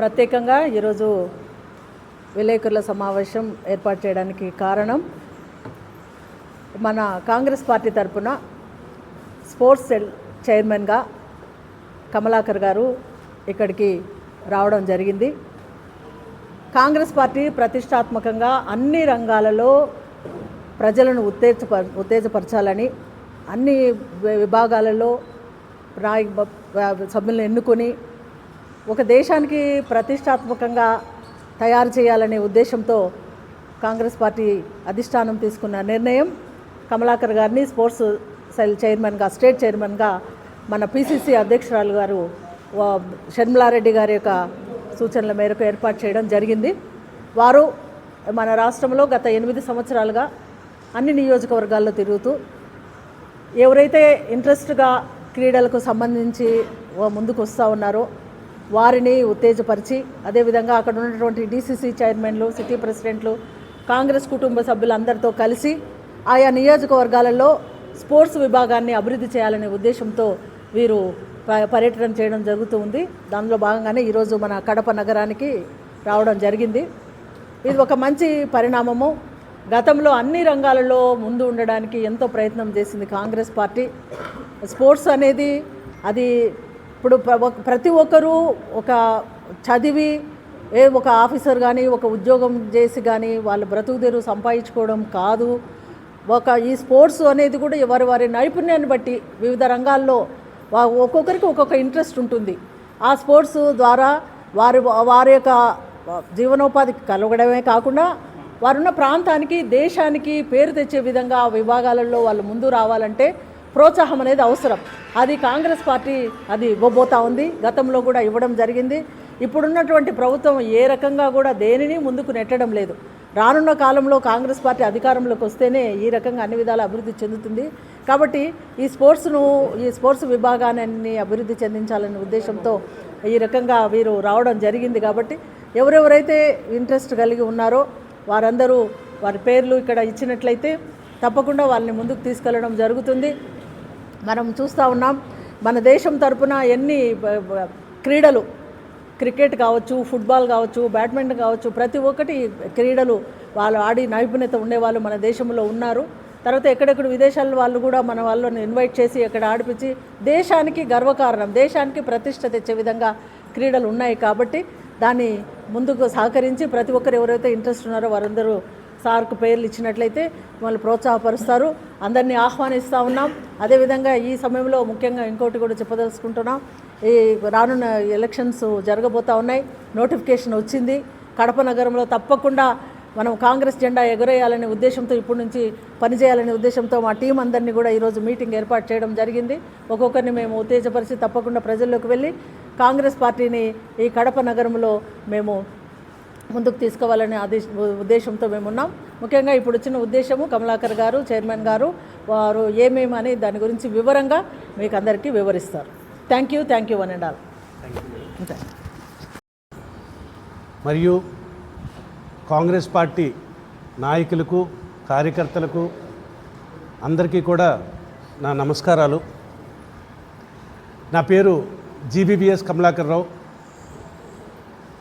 ప్రత్యేకంగా ఈరోజు విలేకరుల సమావేశం ఏర్పాటు చేయడానికి కారణం మన కాంగ్రెస్ పార్టీ తరపున స్పోర్ట్స్ సెల్ చైర్మన్గా కమలాకర్ గారు ఇక్కడికి రావడం జరిగింది. కాంగ్రెస్ పార్టీ ప్రతిష్టాత్మకంగా అన్ని రంగాలలో ప్రజలను ఉత్తేజపరచాలని అన్ని విభాగాలలో సభ్యులను ఎన్నుకొని ఒక దేశానికి ప్రతిష్టాత్మకంగా తయారు చేయాలనే ఉద్దేశంతో కాంగ్రెస్ పార్టీ అధిష్టానం తీసుకున్న నిర్ణయం కమలాకర్ గారిని స్పోర్ట్స్ సెల్ చైర్మన్గా, స్టేట్ చైర్మన్గా మన పిసిసి అధ్యక్షురాలు గారు షర్మిలారెడ్డి గారి యొక్క సూచనల మేరకు ఏర్పాటు చేయడం జరిగింది. వారు మన రాష్ట్రంలో గత 8 సంవత్సరాలుగా అన్ని నియోజకవర్గాల్లో తిరుగుతూ ఎవరైతే ఇంట్రెస్ట్గా క్రీడలకు సంబంధించి ముందుకు వస్తూ ఉన్నారో వారిని ఉత్తేజపరిచి, అదేవిధంగా అక్కడ ఉన్నటువంటి డిసిసి చైర్మన్లు, సిటీ ప్రెసిడెంట్లు, కాంగ్రెస్ కుటుంబ సభ్యులందరితో కలిసి ఆయా నియోజకవర్గాలలో స్పోర్ట్స్ విభాగాన్ని అభివృద్ధి చేయాలనే ఉద్దేశంతో వీరు పర్యటన చేయడం జరుగుతూ ఉంది. దానిలో భాగంగానే ఈరోజు మన కడప నగరానికి రావడం జరిగింది. ఇది ఒక మంచి పరిణామము. గతంలో అన్ని రంగాలలో ముందు ఉండడానికి ఎంతో ప్రయత్నం చేసింది కాంగ్రెస్ పార్టీ. స్పోర్ట్స్ అనేది అది ఇప్పుడు ప్రతి ఒక్కరూ ఒక చదివి ఒక ఆఫీసర్ కానీ ఒక ఉద్యోగం చేసి కానీ వాళ్ళ బ్రతుకుదెరు సంపాదించుకోవడం కాదు. ఈ స్పోర్ట్స్ అనేది కూడా వారి నైపుణ్యాన్ని బట్టి వివిధ రంగాల్లో ఒక్కొక్కరికి ఒక్కొక్క ఇంట్రెస్ట్ ఉంటుంది. ఆ స్పోర్ట్స్ ద్వారా వారి యొక్క జీవనోపాధి కలగడమే కాకుండా వారున్న ప్రాంతానికి, దేశానికి పేరు తెచ్చే విధంగా ఆ విభాగాలలో వాళ్ళు ముందు రావాలంటే ప్రోత్సాహం అనేది అవసరం. అది కాంగ్రెస్ పార్టీ అది ఇవ్వబోతా ఉంది. గతంలో కూడా ఇవ్వడం జరిగింది. ఇప్పుడున్నటువంటి ప్రభుత్వం ఏ రకంగా కూడా దేనిని ముందుకు నెట్టడం లేదు. రానున్న కాలంలో కాంగ్రెస్ పార్టీ అధికారంలోకి వస్తేనే ఈ రకంగా అన్ని విధాల అభివృద్ధి చెందుతుంది. కాబట్టి ఈ స్పోర్ట్స్ విభాగాన్ని అభివృద్ధి చెందించాలనే ఉద్దేశంతో ఈ రకంగా వీరు రావడం జరిగింది. కాబట్టి ఎవరెవరైతే ఇంట్రెస్ట్ కలిగి ఉన్నారో వారందరూ వారి పేర్లు ఇక్కడ ఇచ్చినట్లయితే తప్పకుండా వాళ్ళని ముందుకు తీసుకెళ్లడం జరుగుతుంది. మనం చూస్తూ ఉన్నాం మన దేశం తరపున ఎన్ని క్రీడలు, క్రికెట్ కావచ్చు, ఫుట్బాల్ కావచ్చు, బ్యాడ్మింటన్ కావచ్చు, ప్రతి ఒక్కటి క్రీడలు వాళ్ళు ఆడి నైపుణ్యత ఉండేవాళ్ళు మన దేశంలో ఉన్నారు. తర్వాత ఎక్కడెక్కడ విదేశాల వాళ్ళు కూడా మన వాళ్ళని ఇన్వైట్ చేసి ఇక్కడ ఆడిపించి దేశానికి గర్వకారణం, దేశానికి ప్రతిష్ట తెచ్చే విధంగా క్రీడలు ఉన్నాయి. కాబట్టి దాన్ని ముందుకు సహకరించి ప్రతి ఒక్కరు ఎవరైతే ఇంట్రెస్ట్ ఉన్నారో వారందరూ సార్కు పేర్లు ఇచ్చినట్లయితే వాళ్ళు ప్రోత్సాహపరుస్తారు. అందరినీ ఆహ్వానిస్తూ ఉన్నాం. అదేవిధంగా ఈ సమయంలో ముఖ్యంగా ఇంకోటి కూడా చెప్పదలుచుకుంటున్నాం. ఈ రానున్న ఎలక్షన్స్ జరగబోతూ ఉన్నాయి. నోటిఫికేషన్ వచ్చింది. కడప నగరంలో తప్పకుండా మనం కాంగ్రెస్ జెండా ఎగురేయాలనే ఉద్దేశంతో ఇప్పటి నుంచి పనిచేయాలనే ఉద్దేశంతో మా టీం అందరినీ కూడా ఈరోజు మీటింగ్ ఏర్పాటు చేయడం జరిగింది. ఒక్కొక్కరిని మేము ఉత్తేజపరిచి తప్పకుండా ప్రజల్లోకి వెళ్ళి కాంగ్రెస్ పార్టీని ఈ కడప నగరంలో మేము ముందుకు తీసుకోవాలనే ఉద్దేశంతో మేమున్నాం. ముఖ్యంగా ఇప్పుడు వచ్చిన ఉద్దేశము కమలాకర్ గారు, చైర్మన్ గారు, వారు ఏమేమని దాని గురించి వివరంగా మీకు అందరికీ వివరిస్తారు. Thank you one and all. మరియు కాంగ్రెస్ పార్టీ నాయకులకు, కార్యకర్తలకు అందరికీ కూడా నా నమస్కారాలు. నా పేరు జీబీబీఎస్ కమలాకర్ రావు.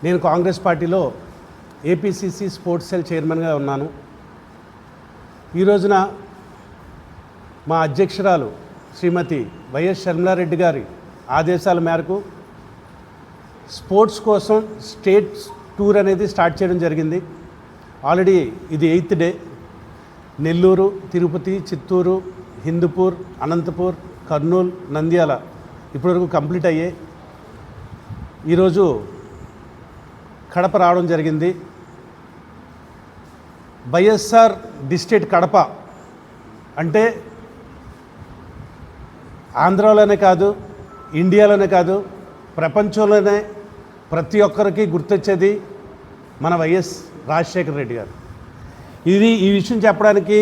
నేను కాంగ్రెస్ పార్టీలో ఏపీసీసీ స్పోర్ట్స్ సెల్ చైర్మన్గా ఉన్నాను. ఈ రోజున మా అధ్యక్షురాలు శ్రీమతి వైఎస్ షర్మిలారెడ్డి గారి ఆదేశాల మేరకు స్పోర్ట్స్ కోసం స్టేట్ టూర్ అనేది స్టార్ట్ చేయడం జరిగింది. ఆల్రెడీ ఇది 8th డే. నెల్లూరు, తిరుపతి, చిత్తూరు, హిందూపూర్, అనంతపూర్, కర్నూలు, నంద్యాల ఇప్పటివరకు కంప్లీట్ అయ్యాయి. ఈరోజు కడప రావడం జరిగింది. వైఎస్ఆర్ డిస్ట్రిక్ట్ కడప అంటే ఆంధ్రాలోనే కాదు, ఇండియాలోనే కాదు, ప్రపంచంలోనే ప్రతి ఒక్కరికి గుర్తొచ్చేది మన వైఎస్ రాజశేఖర రెడ్డి గారు. ఈ విషయం చెప్పడానికి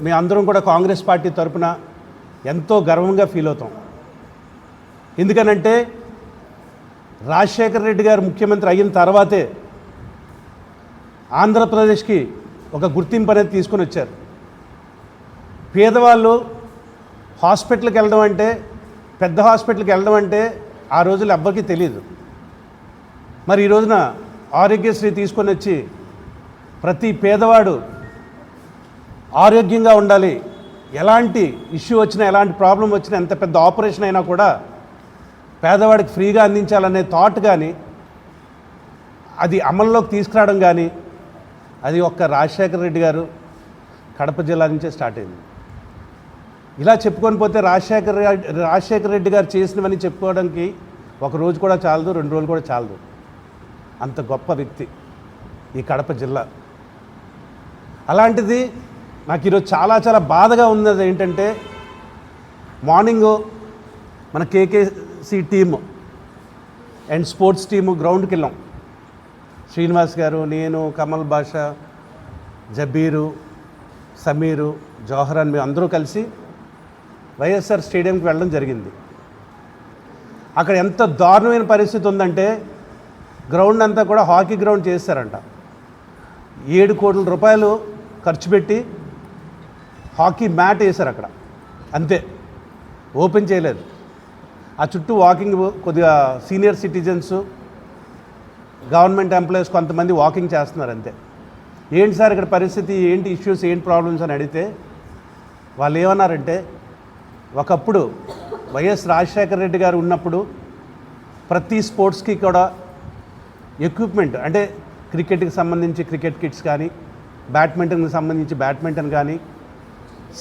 మేము అందరం కూడా కాంగ్రెస్ పార్టీ తరఫున ఎంతో గర్వంగా ఫీల్ అవుతాం. ఎందుకనంటే రాజశేఖర రెడ్డి గారు ముఖ్యమంత్రి అయిన తర్వాతే ఆంధ్రప్రదేశ్కి ఒక గుర్తింపు అనేది తీసుకొని వచ్చారు. పేదవాళ్ళు హాస్పిటల్కి వెళ్ళడం అంటే, పెద్ద హాస్పిటల్కి వెళ్ళడం అంటే ఆ రోజులు ఎవ్వరికీ తెలియదు. మరి ఈ రోజున ఆరోగ్యశ్రీ తీసుకొని వచ్చి ప్రతి పేదవాడు ఆరోగ్యంగా ఉండాలి, ఎలాంటి ఇష్యూ వచ్చినా ఎలాంటి ప్రాబ్లం వచ్చినా ఎంత పెద్ద ఆపరేషన్ అయినా కూడా పేదవాడికి ఫ్రీగా అందించాలనే థాట్ కానీ అది అమల్లోకి తీసుకురావడం కానీ అది ఒక్క రాజశేఖర రెడ్డి గారు కడప జిల్లా నుంచే స్టార్ట్ అయింది. ఇలా చెప్పుకొని పోతే రాజశేఖర రెడ్డి గారు చేసినవని చెప్పుకోవడానికి ఒక రోజు కూడా చాలదు, 2 రోజులు కూడా చాలదు. అంత గొప్ప వ్యక్తి ఈ కడప జిల్లా. అలాంటిది నాకు ఈరోజు చాలా చాలా బాధగా ఉన్నది ఏంటంటే, మార్నింగు మన కేకేసి టీము అండ్ స్పోర్ట్స్ టీము గ్రౌండ్కి వెళ్ళాం. శ్రీనివాస్ గారు, నేను, కమల్ బాషా, జబీరు, సమీరు, జోహరాన్ మేము అందరూ కలిసి వైఎస్ఆర్ స్టేడియంకి వెళ్ళడం జరిగింది. అక్కడ ఎంత దారుణమైన పరిస్థితి ఉందంటే, గ్రౌండ్ అంతా కూడా హాకీ గ్రౌండ్ చేస్తారంట. 7 కోట్ల రూపాయలు ఖర్చు పెట్టి హాకీ మ్యాట్ వేశారు అక్కడ, అంతే, ఓపెన్ చేయలేదు. ఆ చుట్టూ వాకింగ్ కొద్దిగా సీనియర్ సిటిజన్స్, గవర్నమెంట్ ఎంప్లాయీస్ కొంతమంది వాకింగ్ చేస్తున్నారు అంతే. ఏంటి సార్ ఇక్కడ పరిస్థితి, ఏంటి ఇష్యూస్, ఏంటి ప్రాబ్లమ్స్ అని అడిగితే వాళ్ళు ఏమన్నారంటే, ఒకప్పుడు వైఎస్ రాజశేఖర రెడ్డి గారు ఉన్నప్పుడు ప్రతి స్పోర్ట్స్కి కూడా ఎక్విప్మెంట్, అంటే క్రికెట్కి సంబంధించి క్రికెట్ కిట్స్ కానీ, బ్యాడ్మింటన్కి సంబంధించి బ్యాడ్మింటన్ కానీ,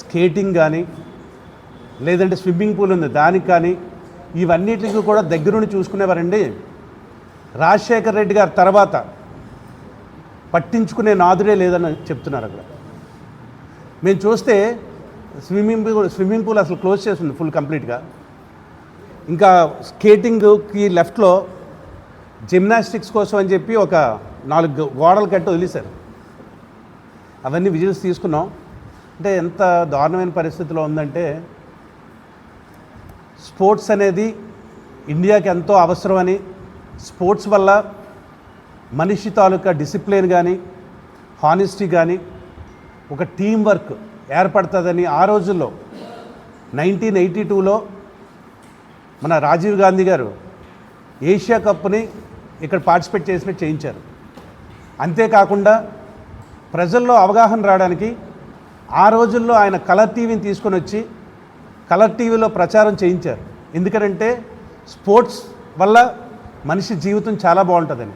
స్కేటింగ్ కానీ, లేదంటే స్విమ్మింగ్ పూల్ ఉంది దానికి కానీ, ఇవన్నిటికి కూడా దగ్గరుండి చూసుకునేవారండి. రాజశేఖర రెడ్డి గారి తర్వాత పట్టించుకునే లేదని చెప్తున్నారు అక్కడ. మేము చూస్తే స్విమ్మింగ్ పూల్ అసలు క్లోజ్ చేస్తుంది ఫుల్ కంప్లీట్గా. ఇంకా స్కేటింగ్కి లెఫ్ట్లో జిమ్నాస్టిక్స్ కోసం అని చెప్పి ఒక 4 గోడలు కట్టి వదిలేశారు. అవన్నీ విజిల్స్ తీసుకున్నాం. అంటే ఎంత దారుణమైన పరిస్థితిలో ఉందంటే, స్పోర్ట్స్ అనేది ఇండియాకి ఎంతో అవసరమని, స్పోర్ట్స్ వల్ల మనిషి తాలూకా డిసిప్లిన్ కానీ, హానెస్టీ కానీ, ఒక టీం వర్క్ ఏర్పడుతుందని ఆ రోజుల్లో 1982లో మన రాజీవ్ గాంధీ గారు ఏషియా కప్ని ఇక్కడ పార్టిసిపేట్ చేసినట్టు చేయించారు. అంతేకాకుండా ప్రజల్లో అవగాహన రావడానికి ఆ రోజుల్లో ఆయన కలర్ టీవీని తీసుకొని వచ్చి కలర్ టీవీలో ప్రచారం చేయించారు. ఎందుకంటే స్పోర్ట్స్ వల్ల మనిషి జీవితం చాలా బాగుంటుందని.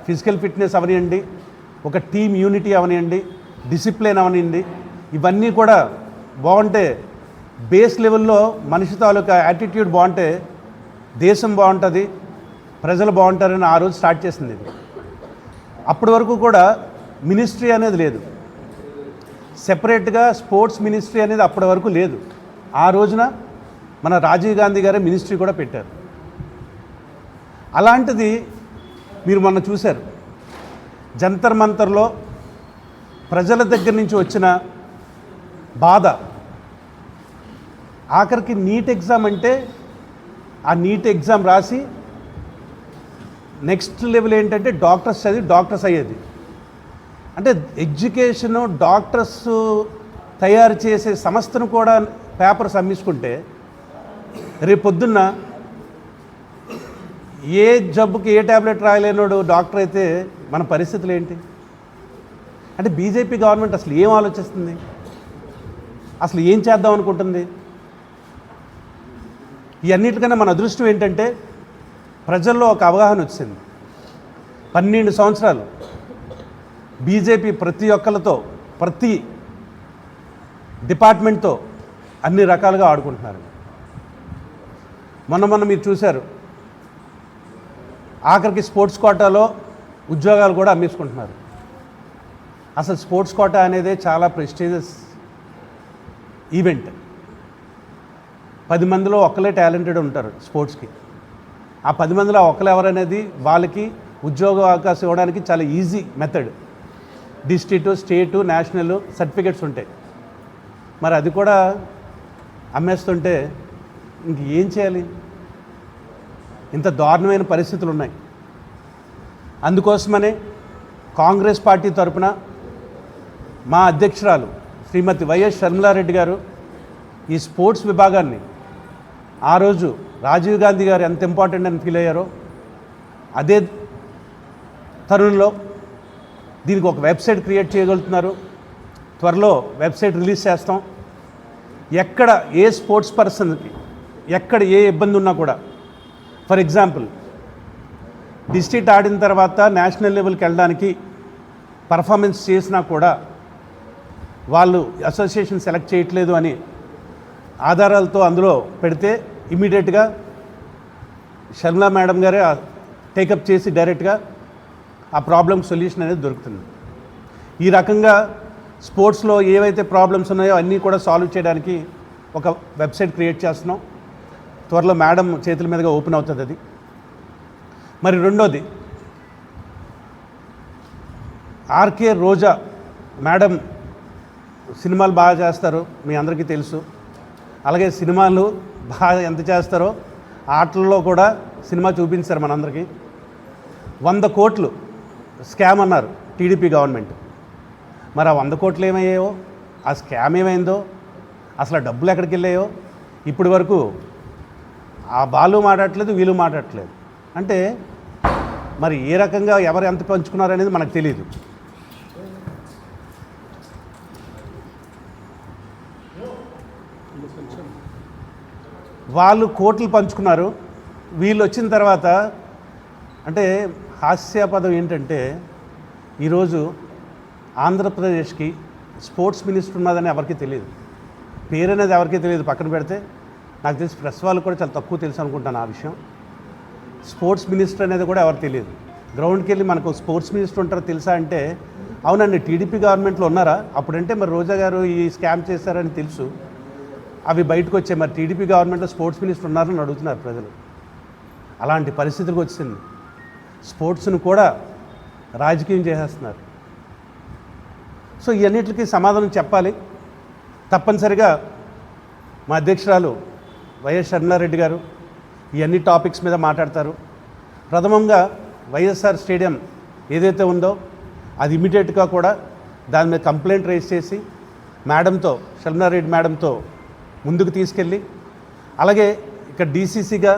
ఫిజికల్ ఫిట్నెస్ అవనివ్వండి, ఒక టీమ్ యూనిటీ అవనివ్వండి, డిసిప్లిన్ అవనివ్వండి, ఇవన్నీ కూడా బాగుంటే, బేస్ లెవెల్లో మనిషి తాలూకా యాటిట్యూడ్ బాగుంటే దేశం బాగుంటుంది, ప్రజలు బాగుంటారని ఆ రోజు స్టార్ట్ చేసింది ఇది. అప్పటి వరకు కూడా మినిస్ట్రీ అనేది లేదు, సెపరేట్గా స్పోర్ట్స్ మినిస్ట్రీ అనేది అప్పటి వరకు లేదు. ఆ రోజున మన రాజీవ్ గాంధీ గారే మినిస్ట్రీ కూడా పెట్టారు. అలాంటిది మీరు మొన్న చూశారు, జంతర్ మంతర్లో ప్రజల దగ్గర నుంచి వచ్చిన బాధ. ఆఖరికి నీట్ ఎగ్జామ్ అంటే, ఆ నీట్ ఎగ్జామ్ రాసి నెక్స్ట్ లెవెల్ ఏంటంటే డాక్టర్స్ చదివి డాక్టర్స్ అయ్యేది. అంటే ఎడ్యుకేషను, డాక్టర్స్ తయారు చేసే సంస్థను కూడా పేపర్స్ అమ్మించుకుంటే, రేపొద్దున్న ఏ జబ్బుకి ఏ ట్యాబ్లెట్ రాయలేనోడు డాక్టర్ అయితే మన పరిస్థితులు ఏంటి? అంటే బీజేపీ గవర్నమెంట్ అసలు ఏం ఆలోచిస్తుంది, అసలు ఏం చేద్దాం అనుకుంటుంది? ఈ అన్నిటికన్నా మన అదృష్టం ఏంటంటే ప్రజల్లో ఒక అవగాహన వచ్చింది. 12 సంవత్సరాలు బీజేపీ ప్రతి ఒక్కరితో, ప్రతి డిపార్ట్మెంట్తో అన్ని రకాలుగా ఆడుకుంటున్నారు. మొన్న మీరు చూశారు, ఆఖరికి స్పోర్ట్స్ కోటాలో ఉద్యోగాలు కూడా అమ్మేసుకుంటున్నారు. అసలు స్పోర్ట్స్ కోటా అనేది చాలా ప్రెస్టీజియస్ ఈవెంట్. 10 మందిలో ఒకళ్ళే టాలెంటెడ్ ఉంటారు స్పోర్ట్స్కి. ఆ 10 మందిలో ఒకళ్ళు ఎవరనేది వాళ్ళకి ఉద్యోగ అవకాశం ఇవ్వడానికి చాలా ఈజీ మెథడ్. డిస్ట్రిక్టు, స్టేటు, నేషనల్ సర్టిఫికెట్స్ ఉంటాయి. మరి అది కూడా అమ్మేస్తుంటే ఇంక ఏం చేయాలి? ఇంత దారుణమైన పరిస్థితులు ఉన్నాయి. అందుకోసమనే కాంగ్రెస్ పార్టీ తరపున మా అధ్యక్షురాలు శ్రీమతి వైఎస్ షర్మిలారెడ్డి గారు ఈ స్పోర్ట్స్ విభాగాన్ని ఆ రోజు రాజీవ్ గాంధీ గారు ఎంత ఇంపార్టెంట్ అని ఫీల్ అయ్యారో, అదే తరుణంలో దీనికి ఒక వెబ్సైట్ క్రియేట్ చేయగలుగుతున్నారు. త్వరలో వెబ్సైట్ రిలీజ్ చేస్తాం. ఎక్కడ ఏ స్పోర్ట్స్ పర్సన్కి ఎక్కడ ఏ ఇబ్బంది ఉన్నా కూడా, ఫర్ ఎగ్జాంపుల్ డిస్ట్రిక్ట్ ఆడిన తర్వాత నేషనల్ లెవెల్కి వెళ్ళడానికి పర్ఫార్మెన్స్ చేసినా కూడా వాళ్ళు అసోసియేషన్ సెలెక్ట్ చేయట్లేదు అని ఆధారాలతో అందులో పెడితే ఇమీడియట్గా షర్మిలా మేడం గారే టేకప్ చేసి డైరెక్ట్గా ఆ ప్రాబ్లం సొల్యూషన్ అనేది దొరుకుతుంది. ఈ రకంగా స్పోర్ట్స్లో ఏవైతే ప్రాబ్లమ్స్ ఉన్నాయో అన్నీ కూడా సాల్వ్ చేయడానికి ఒక వెబ్సైట్ క్రియేట్ చేస్తున్నాం. త్వరలో మేడం చేతుల మీదుగా ఓపెన్ అవుతుంది అది. మరి రెండోది, ఆర్కే రోజా మేడం సినిమాలు బాగా చేస్తారు, మీ అందరికీ తెలుసు. అలాగే సినిమాలు బాగా ఎంత చేస్తారో ఆటల్లో కూడా సినిమా చూపించారు మనందరికీ. 100 కోట్లు స్కామ్ అన్నారు టీడీపీ గవర్నమెంట్. మరి ఆ 100 కోట్లు ఏమయ్యాయో, ఆ స్కామ్ ఏమైందో, అసలు ఆ డబ్బులు ఎక్కడికి వెళ్ళాయో ఇప్పటి వరకు ఆ వాళ్ళు మాట్లాడట్లేదు, వీళ్ళు మాట్లాడట్లేదు. అంటే మరి ఏ రకంగా ఎవరు ఎంత పంచుకున్నారనేది మనకు తెలియదు. వాళ్ళు కోట్లు పంచుకున్నారు, వీళ్ళు వచ్చిన తర్వాత అంటే హాస్యాపదం ఏంటంటే ఈరోజు ఆంధ్రప్రదేశ్కి స్పోర్ట్స్ మినిస్టర్ ఉన్నదని ఎవరికీ తెలియదు. పేరు అనేది ఎవరికీ తెలియదు. పక్కన పెడితే నాకు తెలిసి ప్రెస్ వాళ్ళు కూడా చాలా తక్కువ తెలుసు అనుకుంటాను ఆ విషయం. స్పోర్ట్స్ మినిస్టర్ అనేది కూడా ఎవరు తెలియదు. గ్రౌండ్కి వెళ్ళి మనకు స్పోర్ట్స్ మినిస్టర్ ఉంటారో తెలుసా అంటే, అవునండి టీడీపీ గవర్నమెంట్లో ఉన్నారా, అప్పుడంటే మరి రోజా గారు ఈ స్కామ్ చేశారని తెలుసు, అవి బయటకు వచ్చాయి. మరి టీడీపీ గవర్నమెంట్లో స్పోర్ట్స్ మినిస్టర్ ఉన్నారని అడుగుతున్నారు ప్రజలు. అలాంటి పరిస్థితులకు వచ్చింది. స్పోర్ట్స్ను కూడా రాజకీయం చేసేస్తున్నారు. సో ఇవన్నిటికీ సమాధానం చెప్పాలి. తప్పనిసరిగా మా అధ్యక్షురాలు వైఎస్ షర్మిలారెడ్డి గారు ఇవన్నీ టాపిక్స్ మీద మాట్లాడతారు. ప్రథమంగా వైఎస్ఆర్ స్టేడియం ఏదైతే ఉందో అది ఇమీడియట్గా కూడా దాని మీద కంప్లైంట్ రైజ్ చేసి మేడంతో, షర్మిలారెడ్డి మేడంతో ముందుకు తీసుకెళ్ళి, అలాగే ఇక్కడ డీసీసీగా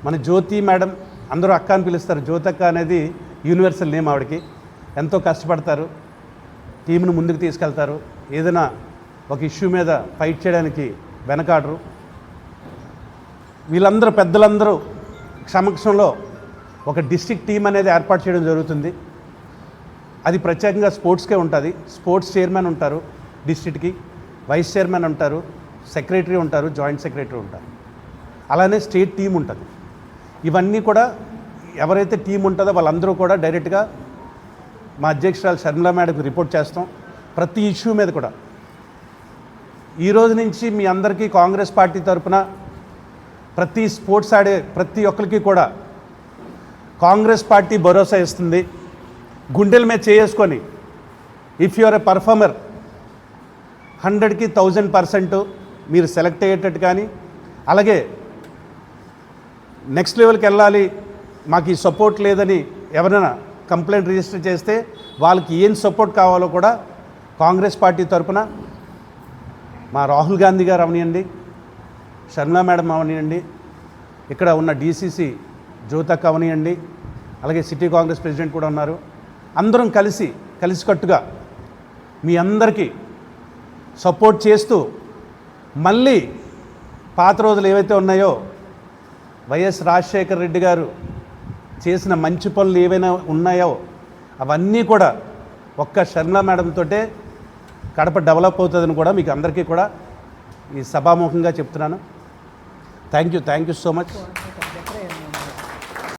మన జ్యోతి మేడం, అందరూ అక్క అని పిలుస్తారు, జ్యోతక్క అనేది యూనివర్సల్ నేమ్. ఆవిడకి ఎంతో కష్టపడతారు, టీంను ముందుకు తీసుకెళ్తారు, ఏదైనా ఒక ఇష్యూ మీద ఫైట్ చేయడానికి వెనకాడరు. వీళ్ళందరూ పెద్దలందరూ సమక్షంలో ఒక డిస్ట్రిక్ట్ టీం అనేది ఏర్పాటు చేయడం జరుగుతుంది. అది ప్రత్యేకంగా స్పోర్ట్స్కే ఉంటుంది. స్పోర్ట్స్ చైర్మన్ ఉంటారు డిస్ట్రిక్ట్కి, వైస్ చైర్మన్ ఉంటారు, సెక్రటరీ ఉంటారు, జాయింట్ సెక్రటరీ ఉంటారు. అలానే స్టేట్ టీం ఉంటుంది. ఇవన్నీ కూడా ఎవరైతే టీం ఉంటుందో వాళ్ళందరూ కూడా డైరెక్ట్గా మా అధ్యక్షురాలు షర్మిలా మేడంకి రిపోర్ట్ చేస్తాం. ప్రతి ఇష్యూ మీద కూడా ఈ రోజు నుంచి మీ అందరికీ కాంగ్రెస్ పార్టీ తరఫున ప్రతి స్పోర్ట్స్ ఆడే ప్రతి ఒక్కరికి కూడా కాంగ్రెస్ పార్టీ భరోసా ఇస్తుంది. గుండెల మీద చేసుకొని if you are a performer 100కి 1000% మీరు సెలెక్ట్ అయ్యేటట్టు, కానీ అలాగే నెక్స్ట్ లెవెల్కి వెళ్ళాలి, మాకు ఈ సపోర్ట్ లేదని ఎవరైనా కంప్లైంట్ రిజిస్టర్ చేస్తే వాళ్ళకి ఏం సపోర్ట్ కావాలో కూడా కాంగ్రెస్ పార్టీ తరఫున మా రాహుల్ గాంధీ గారు అవనియండి, షర్మిలా మేడం అవనియండి, ఇక్కడ ఉన్న డీసీసీ జ్యోతక్క అవనియండి, అలాగే సిటీ కాంగ్రెస్ ప్రెసిడెంట్ కూడా ఉన్నారు, అందరం కలిసికట్టుగా మీ అందరికీ సపోర్ట్ చేస్తూ మళ్ళీ పాత రోజులు ఏవైతే ఉన్నాయో వైఎస్ రాజశేఖర రెడ్డి గారు చేసిన మంచి పనులు ఏవైనా ఉన్నాయో అవన్నీ కూడా ఒక్క షర్మిలా మేడంతోటే కడప డెవలప్ అవుతుందని కూడా మీకు అందరికీ కూడా ఈ సభాముఖంగా చెప్తున్నాను. Thank you so much.